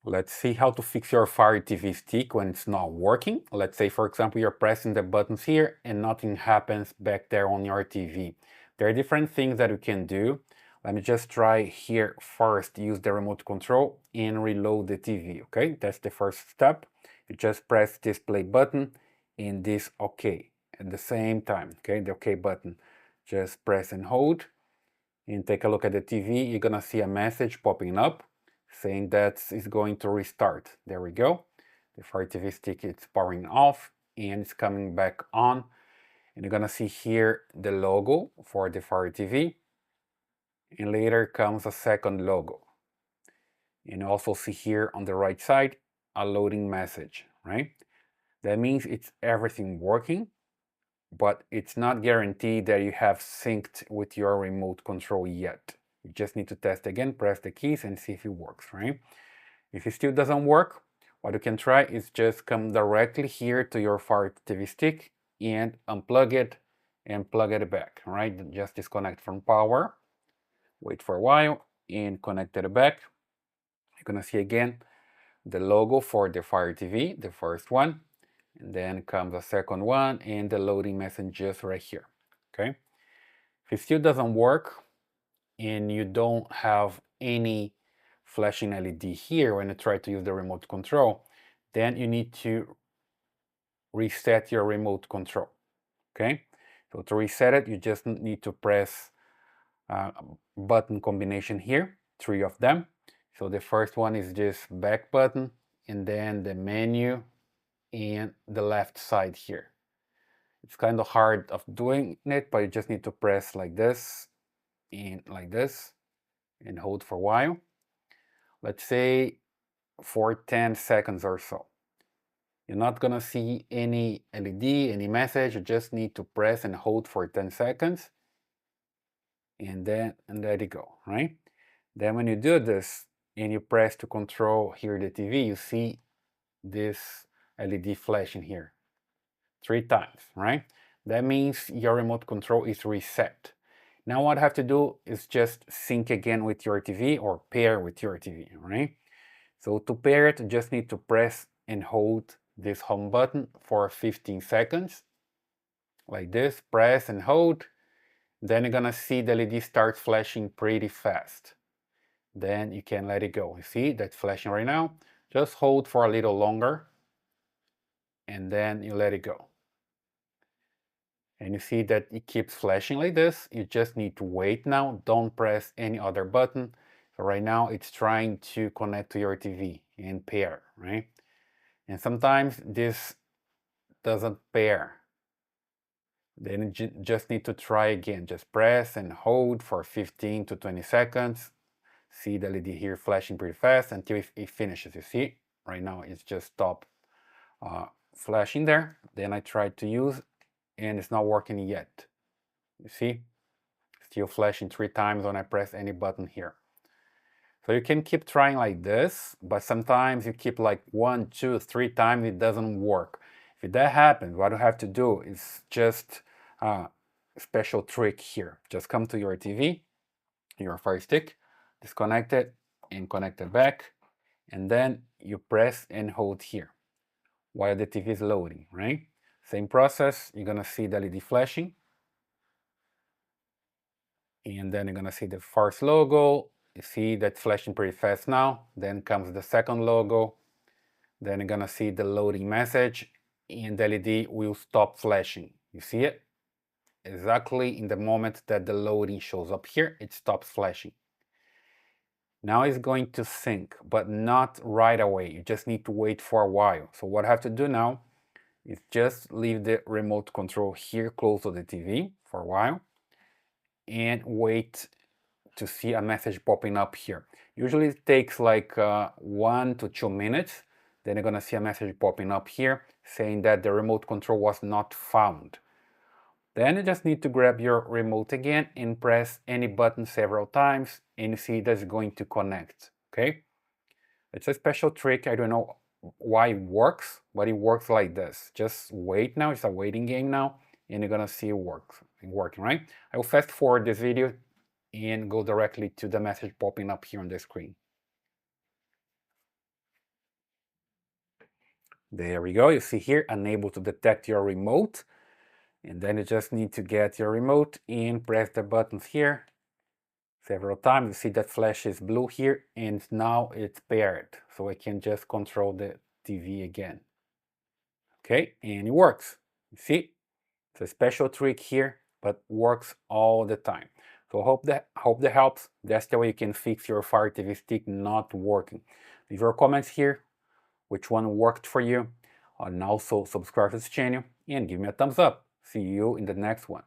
Let's see how to fix your Fire TV stick when it's not working. Let's say, for example, you're pressing the buttons here and nothing happens back there on your TV. There are different things that you can do. Let me just try here first, use the remote control and reload the TV, okay? That's the first step. You just press this play button and this OK at the same time, okay? The OK button. Just press and hold and take a look at the TV. You're gonna see a message popping up saying that it's going to restart. There we go. The Fire TV stick is powering off and it's coming back on. And you're gonna see here the logo for the Fire TV. And later comes a second logo. And you also see here on the right side a loading message, right? That means it's everything working, but it's not guaranteed that you have synced with your remote control yet. You just need to test again, press the keys and see if it works, right? If it still doesn't work, what you can try is just come directly here to your Fire TV stick and unplug it and plug it back, right? Just disconnect from power, wait for a while and connect it back. You're gonna see again the logo for the Fire TV, the first one, and then comes a second one and the loading message just right here, okay? If it still doesn't work and you don't have any flashing LED here when you try to use the remote control, then you need to reset your remote control, okay? So to reset it, you just need to press button combination here, 3 of them. So the first one is this back button and then the menu and the left side here. It's kind of hard of doing it, but you just need to press like this and hold for a while. Let's say for 10 seconds or so. You're not gonna see any LED, any message. You just need to press and hold for 10 seconds and then let it go, right? Then when you do this and you press to control here the TV, you see this LED flashing here 3 times, right? That means your remote control is reset. Now what I have to do is just sync again with your TV or pair with your TV, right? So to pair it, you just need to press and hold this home button for 15 seconds. Like this, press and hold. Then you're gonna see the LED start flashing pretty fast. Then you can let it go. You see that's flashing right now. Just hold for a little longer and then you let it go. And you see that it keeps flashing like this. You just need to wait now. Don't press any other button. So right now it's trying to connect to your TV and pair, right? And sometimes this doesn't pair. Then you just need to try again. Just press and hold for 15 to 20 seconds. See the LED here flashing pretty fast until it finishes. You see, right now it's just stopped flashing there. Then I tried to use and it's not working yet. You see, still flashing 3 times when I press any button here. So you can keep trying like this, but sometimes you keep like 1, 2, 3 times, it doesn't work. If that happens, what you have to do is just a special trick here. Just come to your TV, your Fire Stick, disconnect it and connect it back, and then you press and hold here while the TV is loading, right? Same process, you're gonna see the LED flashing. And then you're gonna see the first logo. You see that flashing pretty fast now. Then comes the second logo. Then you're gonna see the loading message and the LED will stop flashing. You see it? Exactly in the moment that the loading shows up here, it stops flashing. Now it's going to sync, but not right away. You just need to wait for a while. So what I have to do now is just leave the remote control here close to the TV for a while and wait to see a message popping up here. Usually it takes like 1 to 2 minutes. Then you're gonna see a message popping up here saying that the remote control was not found. Then you just need to grab your remote again and press any button several times and you see that's going to connect, okay? It's a special trick. I don't know why it works, but it works like this. Just wait now, it's a waiting game now, and you're gonna see it working, right? I will fast forward this video and go directly to the message popping up here on the screen. There we go. You see here, unable to detect your remote. And then you just need to get your remote and press the buttons here several times. You see that flash is blue here, and now it's paired. So I can just control the TV again. Okay, and it works. You see, it's a special trick here, but works all the time. So hope that helps. That's the way you can fix your Fire TV stick not working. Leave your comments here, which one worked for you, and also subscribe to this channel and give me a thumbs up. See you in the next one.